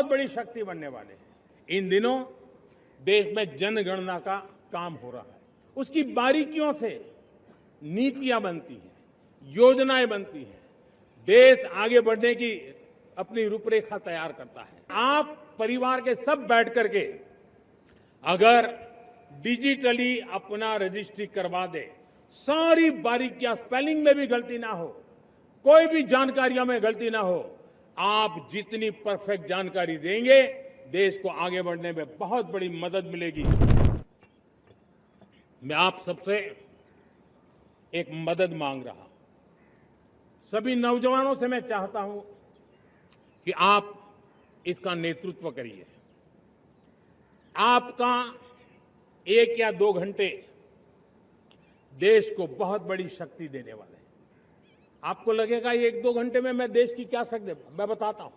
बहुत बड़ी शक्ति बनने वाले हैं। इन दिनों देश में जनगणना का काम हो रहा है। उसकी बारीकियों से नीतियां बनती हैं, योजनाएं बनती हैं, देश आगे बढ़ने की अपनी रूपरेखा तैयार करता है। आप परिवार के सब बैठ करके अगर डिजिटली अपना रजिस्ट्री करवा दे, सारी बारीकियां, स्पेलिंग में भी गलती ना हो, कोई भी जानकारियों में गलती ना हो, आप जितनी परफेक्ट जानकारी देंगे देश को आगे बढ़ने में बहुत बड़ी मदद मिलेगी। मैं आप सबसे एक मदद मांग रहा हूं। सभी नौजवानों से मैं चाहता हूं कि आप इसका नेतृत्व करिए। आपका 1 या 2 घंटे देश को बहुत बड़ी शक्ति देने वाले हैं। आपको लगेगा 1-2 घंटे में मैं देश की क्या शक्ति, मैं बताता हूं।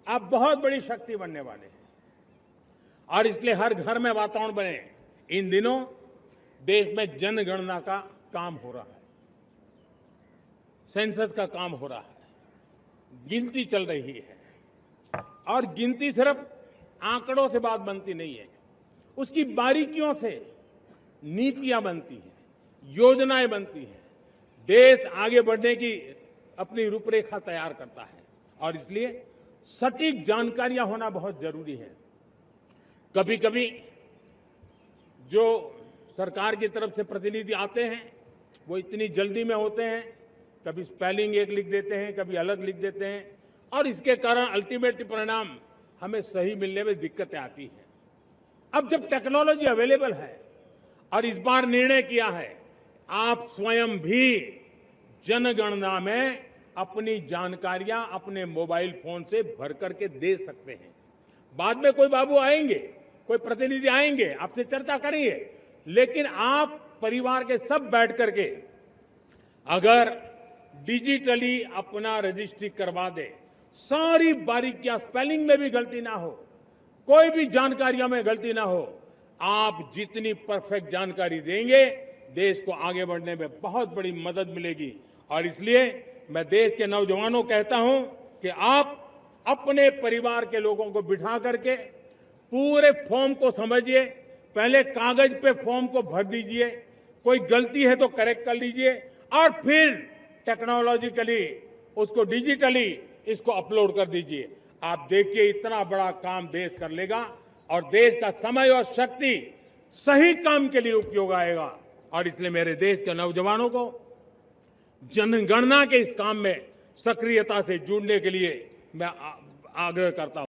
आप बहुत बड़ी शक्ति बनने वाले हैं और इसलिए हर घर में वातावरण बने। इन दिनों देश में जनगणना का काम हो रहा है, सेंसस का काम हो रहा है, गिनती चल रही है और गिनती सिर्फ आंकड़ों से बात बनती नहीं है, उसकी बारीकियों से नीतियां बनती हैं, योजनाएं बनती हैं, देश आगे बढ़ने की अपनी रूपरेखा तैयार करता है और इसलिए सटीक जानकारियां होना बहुत जरूरी है। कभी कभी जो सरकार की तरफ से प्रतिनिधि आते हैं वो इतनी जल्दी में होते हैं, कभी स्पेलिंग एक लिख देते हैं, कभी अलग लिख देते हैं और इसके कारण अल्टीमेट परिणाम हमें सही मिलने में दिक्कतें आती हैं। अब जब टेक्नोलॉजी अवेलेबल है और इस बार निर्णय किया है, आप स्वयं भी जनगणना में अपनी जानकारियां अपने मोबाइल फोन से भर करके दे सकते हैं। बाद में कोई बाबू आएंगे, कोई प्रतिनिधि आएंगे, आपसे चर्चा करेंगे, लेकिन आप परिवार के सब बैठ करके अगर डिजिटली अपना रजिस्ट्री करवा दे, सारी बारीकियां, स्पेलिंग में भी गलती ना हो, कोई भी जानकारियों में गलती ना हो, आप जितनी परफेक्ट जानकारी देंगे देश को आगे बढ़ने में बहुत बड़ी मदद मिलेगी। और इसलिए मैं देश के नौजवानों को कहता हूं कि आप अपने परिवार के लोगों को बिठा करके पूरे फॉर्म को समझिए, पहले कागज पे फॉर्म को भर दीजिए, कोई गलती है तो करेक्ट कर लीजिए और फिर टेक्नोलॉजिकली उसको डिजिटली इसको अपलोड कर दीजिए। आप देखिए इतना बड़ा काम देश कर लेगा और देश का समय और शक्ति सही काम के लिए उपयोग आएगा। और इसलिए मेरे देश के नौजवानों को जनगणना के इस काम में सक्रियता से जुड़ने के लिए मैं आग्रह करता हूं।